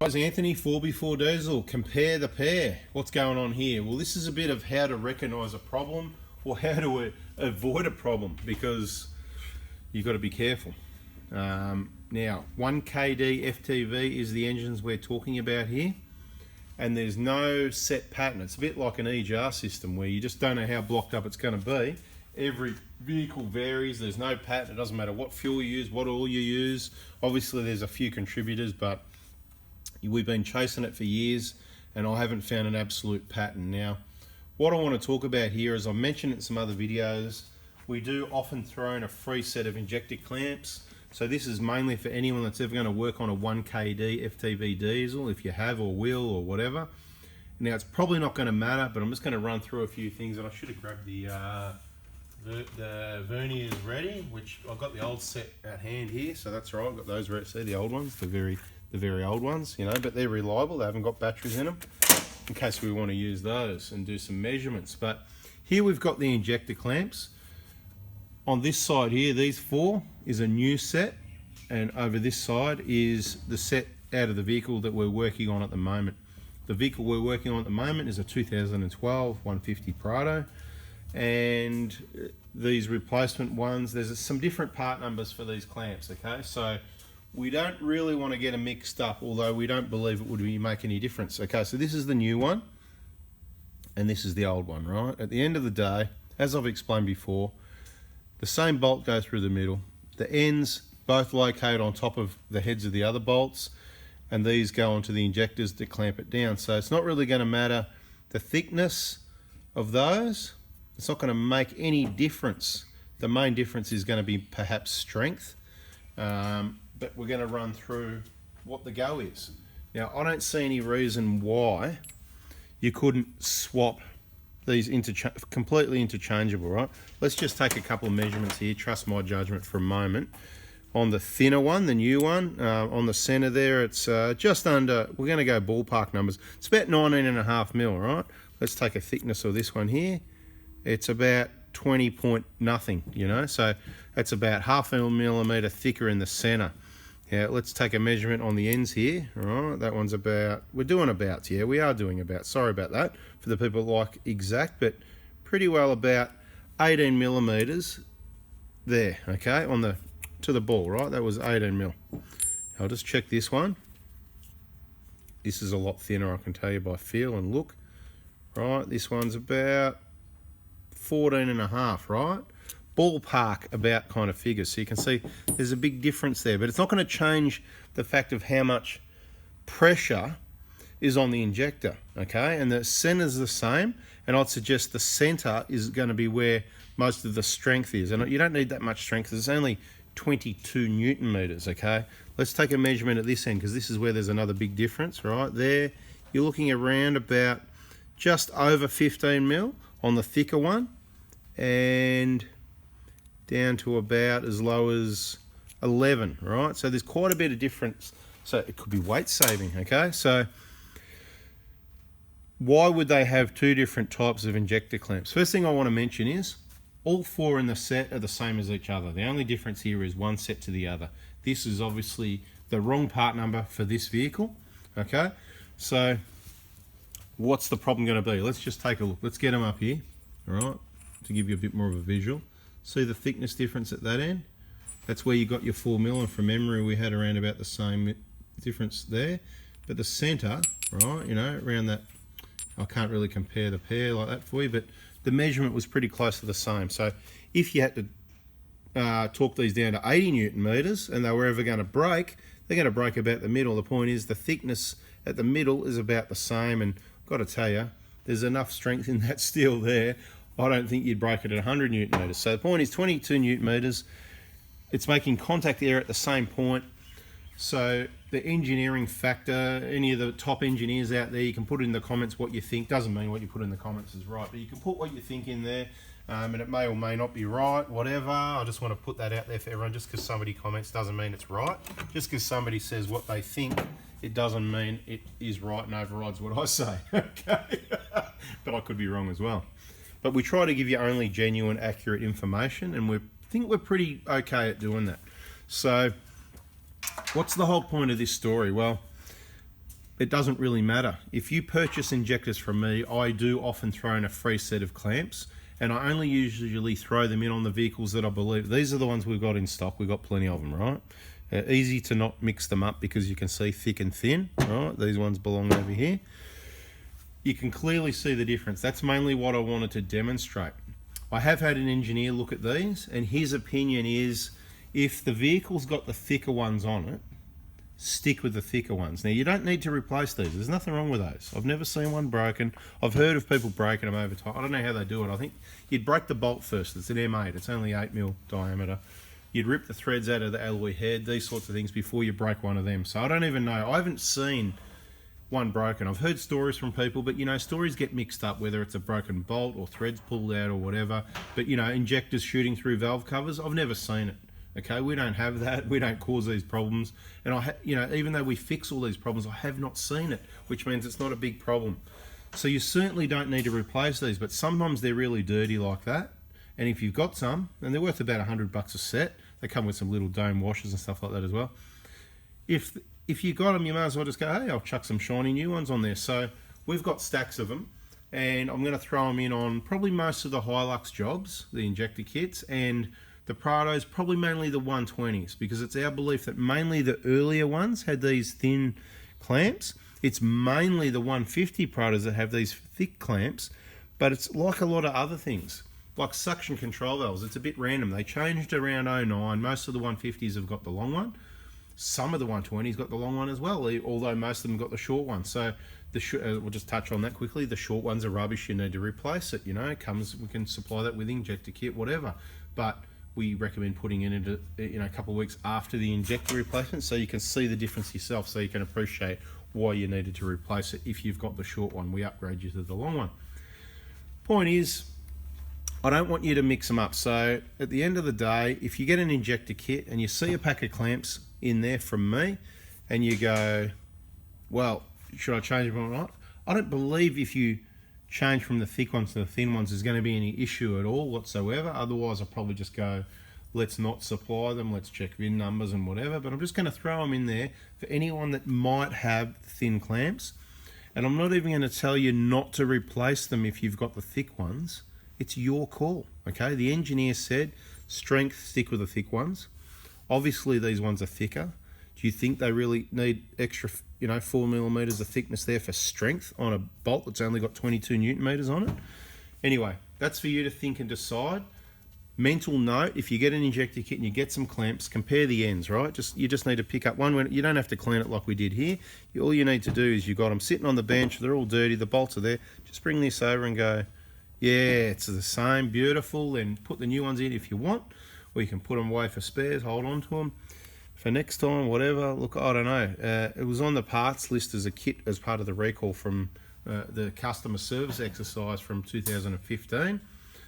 Guys, Anthony, 4x4 Diesel, compare the pair. What's going on here? Well, this is a bit of how to recognise a problem or how to avoid a problem, because you've got to be careful. Now, 1KD FTV is the engines we're talking about here, and there's no set pattern. It's a bit like an EGR system where you just don't know how blocked up it's going to be. Every vehicle varies, there's no pattern. It doesn't matter what fuel you use, what oil you use. Obviously there's a few contributors, but we've been chasing it for years and I haven't found an absolute pattern. Now, what I want to talk about here, as I mentioned in some other videos, we do often throw in a free set of injector clamps. So this is mainly for anyone that's ever going to work on a 1KD FTV diesel, if you have or will or whatever. Now, it's probably not going to matter, but I'm just going to run through a few things, and I should have grabbed the verniers ready, which I've got the old set at hand here, so that's right, I've got those ready. See, the old ones, the very old ones, you know, but they're reliable, they haven't got batteries in them, in case we want to use those and do some measurements. But here we've got the injector clamps. On this side here, these four is a new set, and over this side is the set out of the vehicle that we're working on at the moment. The vehicle we're working on at the moment is a 2012 150 Prado, and these replacement ones, there's some different part numbers for these clamps, okay? So we don't really want to get them mixed up, although we don't believe it would make any difference. Okay, so this is the new one, and this is the old one, right? At the end of the day, as I've explained before, the same bolt goes through the middle. The ends both locate on top of the heads of the other bolts, and these go onto the injectors to clamp it down. So it's not really going to matter the thickness of those. It's not going to make any difference. The main difference is going to be perhaps strength. But we're going to run through what the go is. Now, I don't see any reason why you couldn't swap these completely interchangeable, right? Let's just take a couple of measurements here, trust my judgment for a moment. On the thinner one, the new one, on the center there, it's just under, we're going to go ballpark numbers, it's about 19.5 mil, right? Let's take a thickness of this one here. It's about 20 point nothing, you know, so that's about 0.5 millimeter thicker in the center. Yeah, let's take a measurement on the ends here. All right, that one's about, we're doing about, yeah, we are doing about. Sorry about that for the people that like exact, but pretty well about 18 millimeters there, okay, on the, to the ball, right? That was 18 mil. I'll just check this one. This is a lot thinner, I can tell you by feel and look. Right, this one's about 14.5, right? Ballpark about kind of figures. So you can see there's a big difference there, but it's not going to change the fact of how much pressure is on the injector, okay? And the center's the same, and I'd suggest the center is going to be where most of the strength is. And you don't need that much strength. There's only 22 Newton meters, okay? Let's take a measurement at this end, because this is where there's another big difference, right? There, you're looking around about just over 15 mil on the thicker one, and down to about as low as 11, right? So there's quite a bit of difference. So it could be weight saving, okay? So why would they have two different types of injector clamps? First thing I want to mention is all four in the set are the same as each other. The only difference here is one set to the other. This is obviously the wrong part number for this vehicle, okay? So what's the problem going to be? Let's just take a look. Let's get them up here, all right, to give you a bit more of a visual. See the thickness difference at that end? That's where you got your 4 mil, and from memory we had around about the same difference there. But the center, right, you know, around that, I can't really compare the pair like that for you, but the measurement was pretty close to the same. So if you had to torque these down to 80 Newton meters and they were ever going to break, they're going to break about the middle. The point is the thickness at the middle is about the same, and I've got to tell you, there's enough strength in that steel there. I don't think you'd break it at 100 Newton meters. So the point is 22 Newton meters. It's making contact there at the same point. So the engineering factor, any of the top engineers out there, you can put in the comments what you think. Doesn't mean what you put in the comments is right, but you can put what you think in there, and it may or may not be right, whatever. I just want to put that out there for everyone. Just because somebody comments doesn't mean it's right. Just because somebody says what they think, it doesn't mean it is right and overrides what I say, okay? But I could be wrong as well. But we try to give you only genuine, accurate information, and we think we're pretty okay at doing that. So what's the whole point of this story? Well, it doesn't really matter. If you purchase injectors from me, I do often throw in a free set of clamps, and I only usually throw them in on the vehicles that I believe. These are the ones we've got in stock. We've got plenty of them, right? Easy to not mix them up because you can see thick and thin, right? These ones belong over here. You can clearly see the difference. That's mainly what I wanted to demonstrate. I have had an engineer look at these, and his opinion is if the vehicle's got the thicker ones on it, stick with the thicker ones. Now, you don't need to replace these. There's nothing wrong with those. I've never seen one broken. I've heard of people breaking them over time. I don't know how they do it. I think you'd break the bolt first. It's an M8. It's only 8mm diameter. You'd rip the threads out of the alloy head, these sorts of things, before you break one of them. So I don't even know. I haven't seen one broken. I've heard stories from people, but you know, stories get mixed up, whether it's a broken bolt or threads pulled out or whatever. But you know, injectors shooting through valve covers, I've never seen it. Okay, we don't have that. We don't cause these problems. And you know, even though we fix all these problems, I have not seen it, which means it's not a big problem. So you certainly don't need to replace these, but sometimes they're really dirty like that. And if you've got some, and they're worth about $100 a set, they come with some little dome washers and stuff like that as well. If you got them, you may as well just go, hey, I'll chuck some shiny new ones on there. So we've got stacks of them, and I'm going to throw them in on probably most of the Hilux jobs, the injector kits, and the Prados, probably mainly the 120s, because it's our belief that mainly the earlier ones had these thin clamps. It's mainly the 150 Prados that have these thick clamps, but it's like a lot of other things, like suction control valves. It's a bit random. They changed around 09. Most of the 150s have got the long one. Some of the 120s got the long one as well, although most of them got the short one. So we'll just touch on that quickly. The short ones are rubbish. You need to replace it. You know, it comes. We can supply that with injector kit, whatever. But we recommend putting it into, you know, a couple of weeks after the injector replacement, so you can see the difference yourself, so you can appreciate why you needed to replace it. If you've got the short one, we upgrade you to the long one. Point is, I don't want you to mix them up. So at the end of the day, if you get an injector kit and you see a pack of clamps in there from me, and you go, well, should I change them or not? I don't believe if you change from the thick ones to the thin ones there's going to be any issue at all whatsoever. Otherwise, I'll probably just go, let's not supply them, let's check VIN numbers and whatever. But I'm just going to throw them in there for anyone that might have thin clamps. And I'm not even going to tell you not to replace them if you've got the thick ones. It's your call, okay? The engineer said, strength, stick with the thick ones. Obviously, these ones are thicker. Do you think they really need extra, 4mm of thickness there for strength on a bolt that's only got 22 Newton meters on it? Anyway, that's for you to think and decide. Mental note, if you get an injector kit and you get some clamps, compare the ends, right? You just need to pick up one. You don't have to clean it like we did here. All you need to do is you've got them sitting on the bench, they're all dirty, the bolts are there. Just bring this over and go, yeah, it's the same, beautiful. Then put the new ones in if you want, or you can put them away for spares, hold on to them for next time, whatever. Look, I don't know. It was on the parts list as a kit as part of the recall from the customer service exercise from 2015.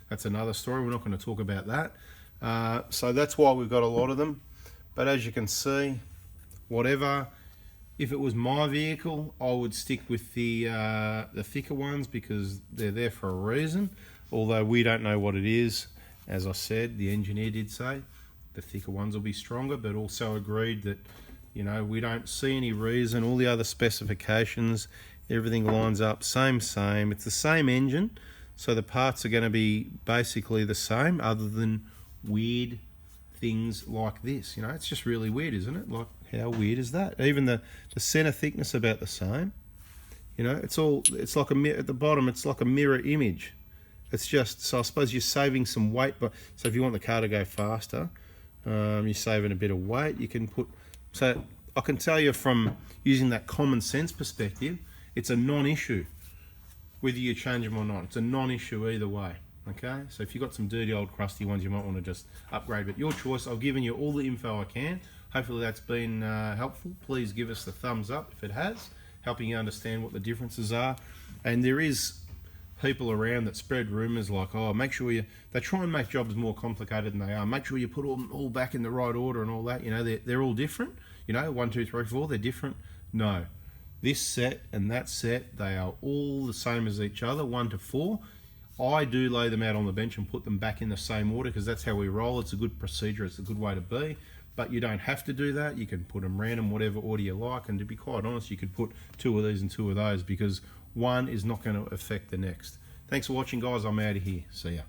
That's another story. We're not going to talk about that. So that's why we've got a lot of them. But as you can see, whatever. If it was my vehicle, I would stick with the thicker ones because they're there for a reason. Although we don't know what it is. As I said, the engineer did say the thicker ones will be stronger, but also agreed that, we don't see any reason. All the other specifications, everything lines up same. It's the same engine, so the parts are going to be basically the same, other than weird things like this. It's just really weird, isn't it? Like, how weird is that? Even the center thickness about the same. It's like at the bottom, it's like a mirror image. It's just, so I suppose you're saving some weight, but so if you want the car to go faster, you're saving a bit of weight. You can put, so I can tell you from using that common sense perspective, it's a non-issue whether you change them or not. It's a non-issue either way. Okay, so if you've got some dirty old crusty ones, you might want to just upgrade, but your choice. I've given you all the info I can. Hopefully that's been helpful. Please give us the thumbs up if it has, helping you understand what the differences are. And there is people around that spread rumours like, oh, make sure they try and make jobs more complicated than they are. Make sure you put them all back in the right order and all that. They're all different. 1, 2, 3, 4, they're different. No, this set and that set, they are all the same as each other, 1 to 4. I do lay them out on the bench and put them back in the same order because that's how we roll. It's a good procedure. It's a good way to be. but you don't have to do that. You can put them random, whatever order you like, and to be quite honest, you could put 2 of these and 2 of those, because one is not going to affect the next. Thanks for watching, guys. I'm out of here. See ya.